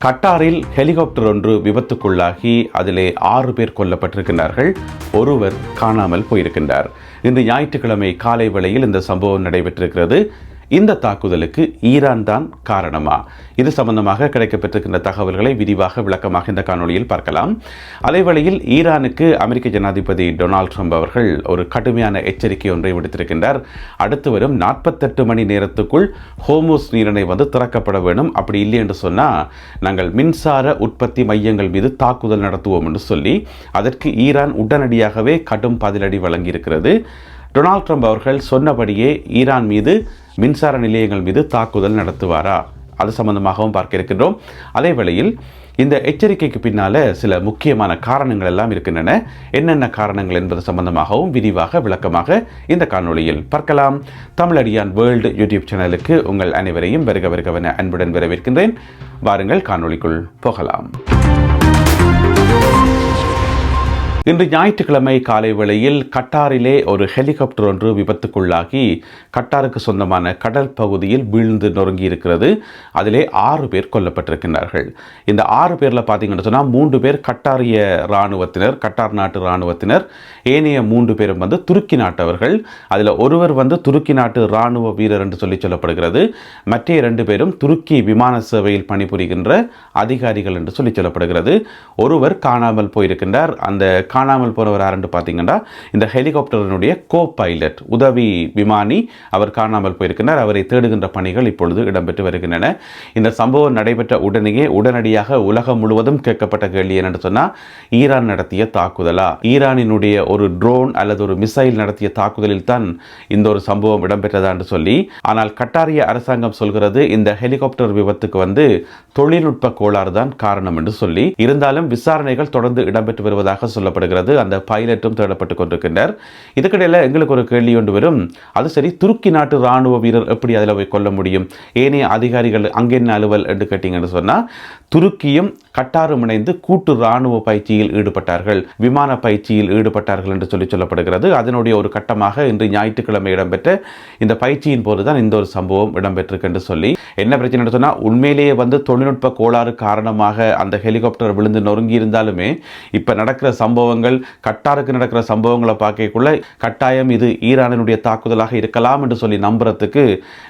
கட்டாரில் helicopter ஒன்று விபத்துக்குள்ளாகி அதிலே 6 பேர் கொல்லப்பட்டிருக்கிறார்கள். ஒருவர் காணாமல் போயிருக்கின்றார். இன்று ஞாயிற்றுக்கிழமை காலை வேளையில் இந்த சம்பவம் நடைபெற்றிருக்கிறது. இந்த தாக்குதலுக்கு ஈரான் தான் காரணமா? இது சம்பந்தமாக கிடைக்கப்பட்டிருக்கின்ற தகவல்களை விரிவாக விளக்கமாக இந்த காணொலியில் பார்க்கலாம். அதேவேளையில் ஈரானுக்கு அமெரிக்க ஜனாதிபதி டொனால்ட் ட்ரம்ப் அவர்கள் ஒரு கடுமையான எச்சரிக்கை ஒன்றை விடுத்திருக்கின்றார். அடுத்து வரும் 48 மணி நேரத்துக்குள் ஹோர்முஸ் நீரிணை திறக்கப்பட வேண்டும். அப்படி இல்லை என்று சொன்னால் நாங்கள் மின்சார உற்பத்தி மையங்கள் மீது தாக்குதல் நடத்துவோம் என்று சொல்லி அதற்கு ஈரான் உடனடியாகவே கடும் பதிலடி வழங்கியிருக்கிறது. டொனால்ட் ட்ரம்ப் அவர்கள் சொன்னபடியே ஈரான் மீது மின்சார நிலையங்கள் மீது தாக்குதல் நடத்துவாரா? அது சம்பந்தமாகவும் பார்க்க இருக்கின்றோம். அதே வேளையில் இந்த எச்சரிக்கைக்கு பின்னால சில முக்கியமான காரணங்கள் எல்லாம் இருக்கின்றன. என்னென்ன காரணங்கள் என்பது சம்பந்தமாகவும் விரிவாக விளக்கமாக இந்த காணொளியில் பார்க்கலாம். தமிழடியான் வேர்ல்டு யூடியூப் சேனலுக்கு உங்கள் அனைவரையும் வருகவென அன்புடன் வரவேற்கின்றேன். வாருங்கள் காணொளிக்குள் போகலாம். இன்று ஞாயிற்றுக்கிழமை காலை வேளையில் கட்டாரிலே ஒரு ஹெலிகாப்டர் ஒன்று விபத்துக்குள்ளாகி கட்டாருக்கு சொந்தமான கடல் பகுதியில் வீழ்ந்து நொறுங்கி இருக்கிறது. அதிலே 6 பேர் கொல்லப்பட்டிருக்கிறார்கள். இந்த 6 பேரில் பார்த்தீங்கன்னு சொன்னால் 3 பேர் கட்டாரிய இராணுவத்தினர், கட்டார் நாட்டு இராணுவத்தினர். ஏனைய 3 பேரும் துருக்கி நாட்டவர்கள். அதில் ஒருவர் துருக்கி நாட்டு இராணுவ வீரர் என்று சொல்லப்படுகிறது. மற்ற 2 பேரும் துருக்கி விமான சேவையில் பணிபுரிகின்ற அதிகாரிகள் என்று சொல்லப்படுகிறது. ஒருவர் காணாமல் போயிருக்கின்றார். அந்த காணாமல் போனவர் யாருன்னு பார்த்தீங்கன்னா இந்த ஹெலிகாப்டரினுடைய கோ பைலட், உதவி விமானி. அவர் காணாமல் போயிருக்கிறார். அவரை தேடுகின்ற பணிகள் இப்பொழுது இடம்பெற்று வருகின்றன. இந்த சம்பவம் நடைபெற்ற உடனடியாக உலகம் முழுவதும் கேட்கப்பட்ட கேள்வி என்னன்னு சொன்னால், ஈரான் நடத்திய தாக்குதலா, ஈரானினுடைய ஒரு ட்ரோன் அல்லது ஒரு மிசைல் நடத்திய தாக்குதலில் தான் இந்த ஒரு சம்பவம் இடம்பெற்றதா என்று சொல்லி. ஆனால் கட்டாரிய அரசாங்கம் சொல்கிறது இந்த ஹெலிகாப்டர் விபத்துக்கு தொழில்நுட்ப கோளாறு தான் காரணம் என்று சொல்லி. இருந்தாலும் விசாரணைகள் தொடர்ந்து இடம்பெற்று வருவதாக சொல்லப்படுகிறது. அந்த பைலட்டும் தேடப்பட்டுக் கொண்டிருக்கின்றார். இதுக்கிடையில் எங்களுக்கு ஒரு கேள்வி ஒன்று வரும். அது சரி, துருக்கி நாட்டு ராணுவ வீரர் எப்படி அதில் போய் கொள்ள முடியும்? ஏனைய அதிகாரிகள் அங்கென்ன அலுவல் என்று கேட்டீங்கன்னு சொன்னால், துருக்கியும் கட்டாரும் இணைந்து கூட்டு ராணுவ பயிற்சியில் ஈடுபட்டார்கள், விமான பயிற்சியில் ஈடுபட்டார்கள் என்று சொல்லப்படுகிறது. அதனுடைய ஒரு கட்டமாக இன்று ஞாயிற்றுக்கிழமை இடம்பெற்ற இந்த பயிற்சியின் போதுதான் இந்த ஒரு சம்பவம் இடம்பெற்றிருக்கு என்று சொல்லி. என்ன பிரச்சனை சொன்னால், உண்மையிலேயே தொழில்நுட்ப கோளாறு காரணமாக அந்த ஹெலிகாப்டர் விழுந்து நொறுங்கி இருந்தாலுமே இப்ப நடக்கிற சம்பவங்கள், கட்டாருக்கு நடக்கிற சம்பவங்களை பார்க்கக்குள்ள கட்டாயம் இது ஈரானினுடைய தாக்குதலாக இருக்கலாம் என்று சொல்லி நம்புறதுக்கு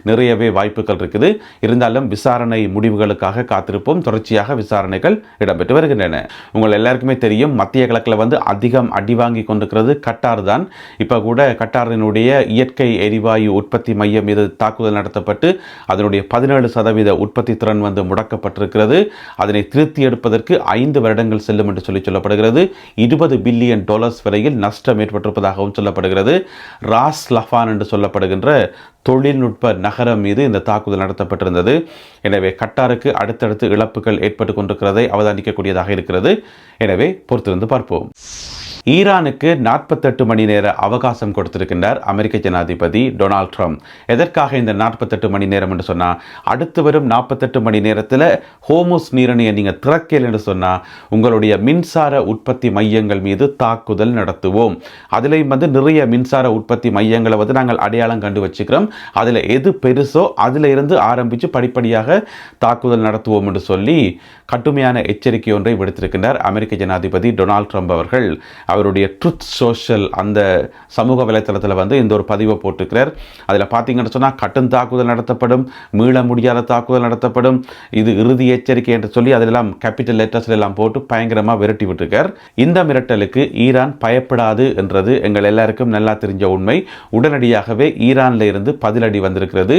நிறையவே வாய்ப்புகள் இருக்குது. இருந்தாலும் விசாரணை முடிவுகளுக்காக காத்திருப்போம். தொடர்ச்சியாக விசாரணைகள் இடம்பெற்று வருகின்றன. உங்கள் எல்லாருக்குமே தெரியும், மத்திய கிழக்கில் அதிகம் அடி வாங்கி கொண்டிருக்கிறது கட்டார் தான். இப்ப கூட கட்டாரினுடைய இயற்கை எரிவாயு உற்பத்தி மையம் மீது தாக்குதல் நடத்தப்பட்டு அதனுடைய 17% உற்பத்தி திறன் முடக்கப்பட்டிருக்கிறது. அதனை திருத்தி எடுப்பதற்கு 5 வருடங்கள் செல்லும் என்று சொல்லப்படுகிறது. $20 பில்லியன் வரையில் நஷ்டம் ஏற்பட்டிருப்பதாகவும் சொல்லப்படுகிறது. ராஸ் லஃபான் என்று சொல்லப்படுகின்ற தொழில்நுட்ப நகரம் மீது இந்த தாக்குதல் நடத்தப்பட்டிருந்தது. எனவே கட்டாருக்கு அடுத்தடுத்து இழப்புகள் ஏற்பட்டு கொண்டிருக்கிறதை அவதானிக்கக்கூடியதாக இருக்கிறது. எனவே பொறுத்திருந்து பார்ப்போம். ஈரானுக்கு 48 மணி நேர அவகாசம் கொடுத்திருக்கின்றார் அமெரிக்க ஜனாதிபதி டொனால்ட் ட்ரம்ப். எதற்காக இந்த 48 மணி நேரம் என்று சொன்னால், அடுத்து வரும் 48 மணி நேரத்தில் ஹோர்முஸ் நீரிணையை நீங்கள் திறக்கல் என்று சொன்னால் உங்களுடைய மின்சார உற்பத்தி மையங்கள் மீது தாக்குதல் நடத்துவோம். அதிலையும் நிறைய மின்சார உற்பத்தி மையங்களை நாங்கள் அடையாளம் கண்டு வச்சுக்கிறோம். அதில் எது பெருசோ அதில் இருந்து ஆரம்பித்து படிப்படியாக தாக்குதல் நடத்துவோம் என்று சொல்லி கடுமையான எச்சரிக்கை ஒன்றை விடுத்திருக்கின்றார் அமெரிக்க ஜனாதிபதி டொனால்ட் ட்ரம்ப் அவர்கள். அவருடைய ட்ரூத் சோஷியல் அந்த சமூக வலைத்தளத்தில் இந்த ஒரு பதிவை போட்டிருக்கிறார். அதில் பார்த்தீங்கன்னு சொன்னால், கட்டும் தாக்குதல் நடத்தப்படும், மீள முடியாத தாக்குதல் நடத்தப்படும், இது இறுதி எச்சரிக்கை என்று சொல்லி அதெல்லாம் கேபிட்டல் லெட்டர்ஸ்ல எல்லாம் போட்டு பயங்கரமாக விரட்டி விட்டுருக்கார். இந்த மிரட்டலுக்கு ஈரான் பயப்படாது என்றது எங்கள் எல்லாருக்கும் நல்லா தெரிஞ்ச உண்மை. உடனடியாகவே ஈரானில் இருந்து பதிலடி வந்திருக்கிறது.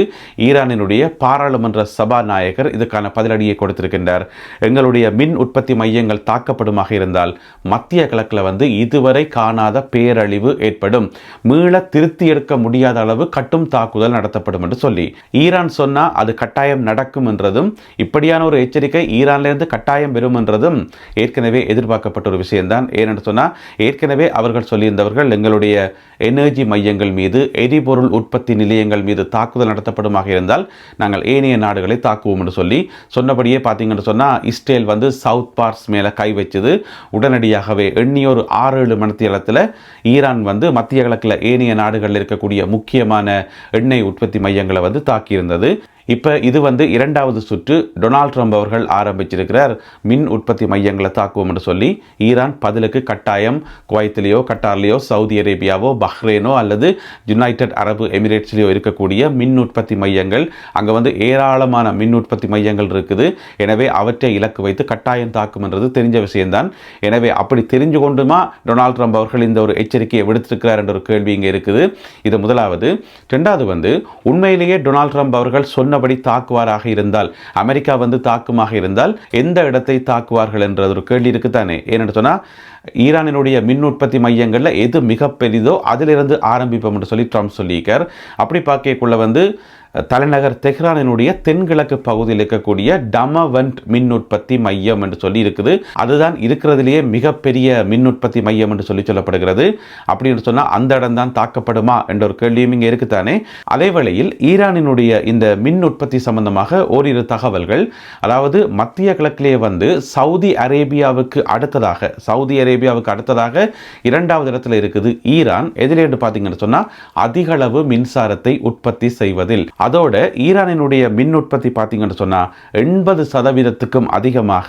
ஈரானினுடைய பாராளுமன்ற சபாநாயகர் இதுக்கான பதிலடியை கொடுத்திருக்கின்றார். எங்களுடைய மின் உற்பத்தி மையங்கள் தாக்கப்படுமாக இருந்தால் மத்திய கிழக்கில் இதுவரை காணாத பேரழிவு ஏற்படும், மீள திருத்தி எடுக்க முடியாத அளவு கட்டும் தாக்குதல் நடத்தப்படும் என்று சொல்லி ஈரான் சொன்னா அது கட்டாயம் நடக்கும் என்றதும், இப்படியான ஒரு எச்சரிக்கை ஈரானிலிருந்து கட்டாயம் வரும் என்றதும் ஏற்கனவே எதிர்பார்க்கப்பட்ட ஒரு விஷயம்தான். ஏனென்று சொன்னால், ஏற்கனவே அவர்கள் சொல்லியிருந்தவர்கள் எங்களுடைய எனர்ஜி மையங்கள் மீது, எரிபொருள் உற்பத்தி நிலையங்கள் மீது தாக்குதல் நடத்தப்படுமாக இருந்தால் நாங்கள் ஏனைய நாடுகளை தாக்குவோம் என்று சொல்லி சொன்னபடியே. பார்த்தீங்கன்னு சொன்னால், இஸ்ரேல் சவுத் பார்ஸ் மேலே கை வச்சது. உடனடியாகவே எண்ணியொரு 6-7 மணித்தியாலத்தில் ஈரான் மத்திய கிழக்கில் ஏனைய நாடுகளில் இருக்கக்கூடிய முக்கியமான எண்ணெய் உற்பத்தி மையங்களை தாக்கியிருந்தது. இப்போ இது வந்து இரண்டாவது சுற்று டொனால்ட் ட்ரம்ப் அவர்கள் ஆரம்பிச்சிருக்கிறார். மின் உற்பத்தி மையங்களை தாக்குவோம் என்று சொல்லி ஈரான் பதிலுக்கு கட்டாயம் குவைத்திலேயோ கட்டார்லேயோ சவுதி அரேபியாவோ பஹ்ரைனோ அல்லது யுனைடெட் அரபு எமிரேட்ஸ்லேயோ இருக்கக்கூடிய மின் உற்பத்தி மையங்கள், அங்கே வந்து ஏராளமான மின் உற்பத்தி மையங்கள் இருக்குது. எனவே அவற்றை இலக்கு வைத்து கட்டாயம் தாக்கும் என்றது தெரிஞ்ச விஷயம்தான். எனவே அப்படி தெரிஞ்சு கொண்டுமா டொனால்ட் ட்ரம்ப் அவர்கள் இந்த ஒரு எச்சரிக்கையை விடுத்திருக்கிறார் என்ற ஒரு கேள்வி இங்கே இருக்குது. இது முதலாவது. ரெண்டாவது வந்து உண்மையிலேயே டொனால்ட் ட்ரம்ப் அவர்கள் சொன்னபடி தாக்குவாராக இருந்தால், அமெரிக்கா வந்து தாக்குமாக இருந்தால் எந்த இடத்தை தாக்குவார்கள் என்ற ஒரு கேள்வி இருக்குதானே. ஏன்னு சொன்னால் ஈரானினுடைய மின் உற்பத்தி மையங்களில் எது மிக பெரிதோ அதிலிருந்து ஆரம்பிப்போம் என்று சொல்லி ட்ரம்ப் சொல்லியிருக்கார். அப்படி பார்க்கக்குள்ள வந்து தலைநகர் தெஹ்ரானினுடைய தென்கிழக்கு பகுதியில் இருக்கக்கூடிய டமவண்ட் மின் உற்பத்தி மையம் என்று சொல்லி இருக்குது. அதுதான் இருக்கிறதுலேயே மிகப்பெரிய மின் உற்பத்தி மையம் என்று சொல்லி சொல்லப்படுகிறது. அப்படின்னு சொன்னால் அந்த இடம் தான் தாக்கப்படுமா என்ற ஒரு கேள்வியும் இங்கே இருக்குதானே. அதே வேளையில் ஈரானினுடைய இந்த மின் உற்பத்தி சம்பந்தமாக ஓரிரு தகவல்கள், அதாவது மத்திய கிழக்கிலே வந்து சவுதி அரேபியாவுக்கு அடுத்ததாக இரண்டாவது இடத்துல இருக்குது ஈரான். எதிலே என்று பார்த்தீங்கன்னு சொன்னால் அதிக அளவு மின்சாரத்தை உற்பத்தி செய்வதில். அதோட ஈரானினுடைய மின் உற்பத்தி பார்த்தீங்கன்னு சொன்னால் 80% அதிகமாக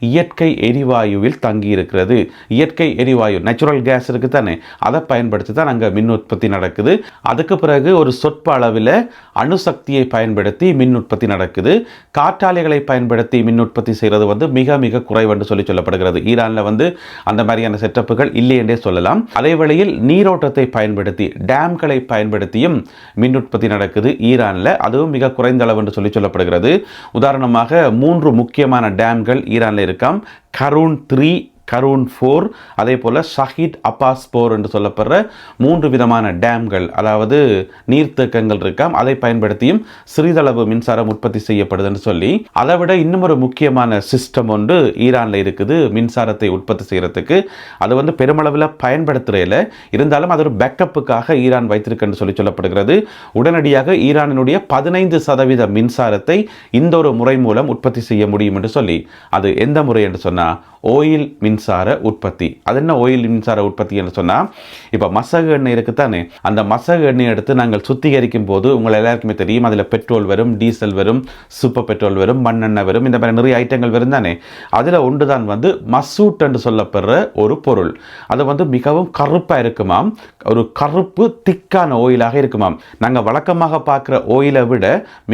இயற்கை எரிவாயுவில் தங்கி இருக்கிறது. இயற்கை எரிவாயு நேச்சுரல் கேஸ் இருக்கு தானே, அதை பயன்படுத்தி தான் அங்கே மின் உற்பத்தி நடக்குது. அதுக்கு பிறகு ஒரு சொற்ப அளவில் அணுசக்தியை பயன்படுத்தி மின் உற்பத்தி நடக்குது. காற்றாலைகளை பயன்படுத்தி மின் உற்பத்தி செய்கிறது வந்து மிக மிக குறைவென்று சொல்லப்படுகிறது. ஈரானில் வந்து அந்த மாதிரியான செட்டப்புகள் இல்லை என்றே சொல்லலாம். அதே வேளையில் நீரோட்டத்தை பயன்படுத்தி டேம்களை பயன்படுத்தியும் மின் உற்பத்தி நடக்குது ஈரான். அதுவும் மிக குறைந்த அளவு என்று சொல்லப்படுகிறது. உதாரணமாக 3 முக்கியமான டேம்கள் ஈரானில் இருக்காம். கரூன் 3, கரூன் 4, அதே போல் ஷஹீத் அப்பாஸ் 4 என்று சொல்லப்படுற 3 விதமான டேம்கள், அதாவது நீர்த்தேக்கங்கள் இருக்காம். அதை பயன்படுத்தியும் சிறிதளவு மின்சாரம் உற்பத்தி செய்யப்படுது என்று சொல்லி, அதை விட இன்னும் ஒரு முக்கியமான சிஸ்டம் ஒன்று ஈரானில் இருக்குது மின்சாரத்தை உற்பத்தி செய்யறதுக்கு. அது வந்து பெருமளவில் பயன்படுத்துறையில் இருந்தாலும் அது ஒரு பேக்கப்புக்காக ஈரான் வைத்திருக்கு என்று சொல்லப்படுகிறது. உடனடியாக ஈரானினுடைய 15% மின்சாரத்தை இந்த ஒரு முறை மூலம் உற்பத்தி செய்ய முடியும் என்று சொல்லி, அது எந்த முறை என்று சொன்னால் ஓயில் மின்சார உற்பத்தி. அது என்ன ஓயில் மின்சார உற்பத்தி என்று சொன்னால், இப்போ மசகு எண்ணெய் இருக்குத்தானே, அந்த மசகு எண்ணெய் எடுத்து நாங்கள் சுத்திகரிக்கும் போது உங்கள் எல்லாருக்குமே தெரியும், அதில் பெட்ரோல் வரும், டீசல் வரும், சூப்பர் பெட்ரோல் வரும், மண்ணெண்ணெய் வரும், இந்த மாதிரி நிறைய ஐட்டங்கள் வரும் தானே. அதில் ஒன்று தான் வந்து மசூட் என்று சொல்லப்படுற ஒரு பொருள். அது வந்து மிகவும் கருப்பாக இருக்குமாம், ஒரு கருப்பு திக்கான ஓயிலாக இருக்குமாம். நாங்கள் வழக்கமாக பார்க்குற ஓயிலை விட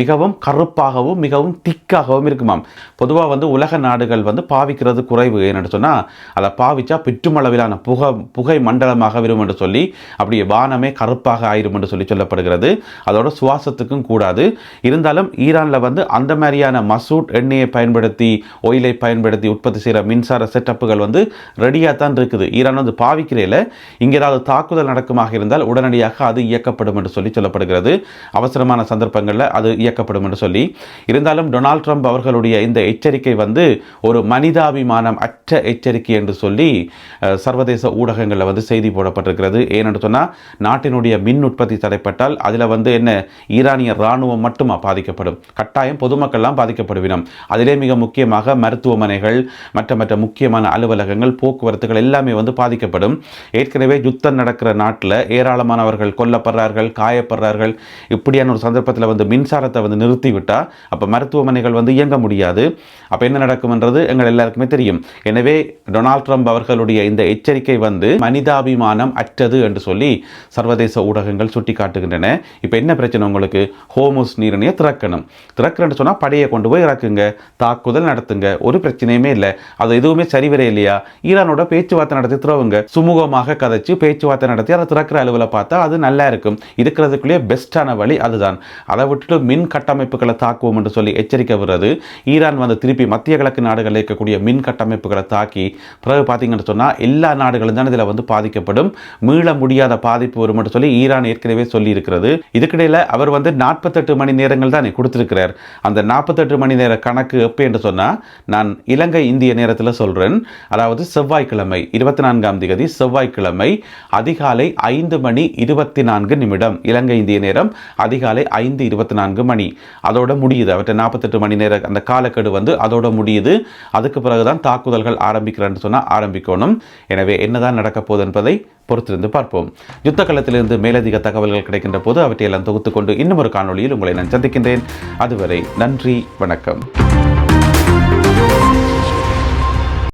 மிகவும் கருப்பாகவும் மிகவும் திக்காகவும் இருக்குமாம். பொதுவாக வந்து உலக நாடுகள் வந்து பாவிக்கிறது குறைவு. ஏன்னு சொன்னால் அதை பாவிச்சா பெற்றுமளவிலான புகை மண்டலமாக வரும் என்று சொல்லி, அப்படியே வானமே கருப்பாக ஆயிரும் என்று சொல்லப்படுகிறது. அதோட சுவாசத்துக்கும் கூடாது. இருந்தாலும் ஈரானில் வந்து அந்த மாதிரியான மசூட் எண்ணெயை பயன்படுத்தி ஓயிலை பயன்படுத்தி உற்பத்தி செய்கிற மின்சார செட்டப்புகள் வந்து ரெடியாக தான் இருக்குது. ஈரான் வந்து பாவிக்கிறேல இங்கே ஏதாவது தாக்குதல் நடக்குமாக இருந்தால் உடனடியாக அது இயக்கப்படும் என்று சொல்லப்படுகிறது. அவசரமான சந்தர்ப்பங்களில் அது இயக்கப்படும் என்று சொல்லி. இருந்தாலும் டொனால்ட் ட்ரம்ப் அவர்களுடைய இந்த எச்சரிக்கை வந்து ஒரு மனிதாபிமானம் அற்ற எச்சரிக்கை என்று சொல்லி சர்வதேச ஊடகங்களில் வந்து செய்தி போடப்பட்டிருக்கிறது. ஏனென்று சொன்னால் நாட்டினுடைய மின் உற்பத்தி தடைப்பட்டால் அதில் வந்து என்ன ஈரானிய இராணுவம் மட்டுமா பாதிக்கப்படும், கட்டாயம் பொதுமக்கள்லாம் பாதிக்கப்படுவினோம். அதிலே மிக முக்கியமாக மருத்துவமனைகள், மற்ற முக்கியமான அலுவலகங்கள், போக்குவரத்துகள் எல்லாமே வந்து பாதிக்கப்படும். ஏற்கனவே யுத்தம் நடக்கிற நாட்டில் ஏராளமானவர்கள் கொல்லப்படுறார்கள், காயப்படுறார்கள். இப்படியான ஒரு சந்தர்ப்பத்தில் வந்து மின்சாரத்தை வந்து நிறுத்திவிட்டால் அப்போ மருத்துவமனைகள் வந்து இயங்க முடியாது. அப்போ என்ன நடக்கும் என்றது எங்கள் எல்லாருக்குமே தெரியும். எனவே டொனால்ட் ட்ரம்ப் அவர்களுடைய இந்த எச்சரிக்கை வந்து மனிதாபிமானம் அற்றது என்று சொல்லி சர்வதேச ஊடகங்கள் சுட்டி காட்டுகின்றன. இப்போ என்ன பிரச்சனை உங்களுக்கு? ஹோமுஸ் நீரிணையை திறக்கிறேன்னு சொன்னால் படையை கொண்டு போய் இறக்குங்க, தாக்குதல் நடத்துங்க, ஒரு பிரச்சனையுமே இல்லை. அது எதுவுமே சரிவரே இல்லையா? ஈரானோட பேச்சுவார்த்தை நடத்தி திறவுங்க, சுமூகமாக கதைச்சு பேச்சுவார்த்தை நடத்தி அதை திறக்கிற அளவில் பார்த்தா அது நல்லா இருக்கும். இருக்கிறதுக்குள்ளேயே பெஸ்டான வழி அதுதான். அதை விட்டுட்டு மின் கட்டமைப்புகளை தாக்குவோம் என்று சொல்லி எச்சரிக்கை வருது. ஈரான் வந்து திருப்பி மத்திய கிழக்கு நாடுகளில் இருக்கக்கூடிய மின் கட்டமைப்புகளை தாக்கி பிறகு பார்த்தீங்கன்னு சொன்னால் எல்லா நாடுகளும் தான் இதில் வந்து பாதிக்கப்படும், மீள முடியாத பாதிப்பு வரும் என்று சொல்லி ஈரான் ஏற்கனவே சொல்லி இருக்கிறது. இதுக்கிடையில் அவர் வந்து 48 மணி நேரங்கள் தான் கொடுத்திருக்கிறார். அந்த 48 மணி நேர கணக்கு எப்போ என்று சொன்னால் நான் இலங்கை இந்திய நேரத்தில் சொல்கிறேன். அதாவது செவ்வாய்க்கிழமை 24ஆம் தேதி செவ்வாய்க்கிழமை அதிகாலை 5:24 இலங்கை இந்திய நேரம், அதிகாலை 5:24 அதோட முடியுது. அவற்றை 48 மணி நேர அந்த காலக்கெடு வந்து அதோட முடியுது. அதுக்கு பிறகுதான் தாக்குதல்கள் ஆரம்பிக்கிற என்று சொன்னால் ஆரம்பிக்கணும். எனவே என்னதான் நடக்கப் போகுது என்பதை பொறுத்திருந்து பார்ப்போம். யுத்த களத்திலிருந்து மேலதிக தகவல்கள் கிடைக்கின்ற போது அவற்றையெல்லாம் தொகுத்துக்கொண்டு இன்னும் ஒரு காணொளியில் உங்களை நான் சந்திக்கின்றேன். அதுவரை நன்றி, வணக்கம்.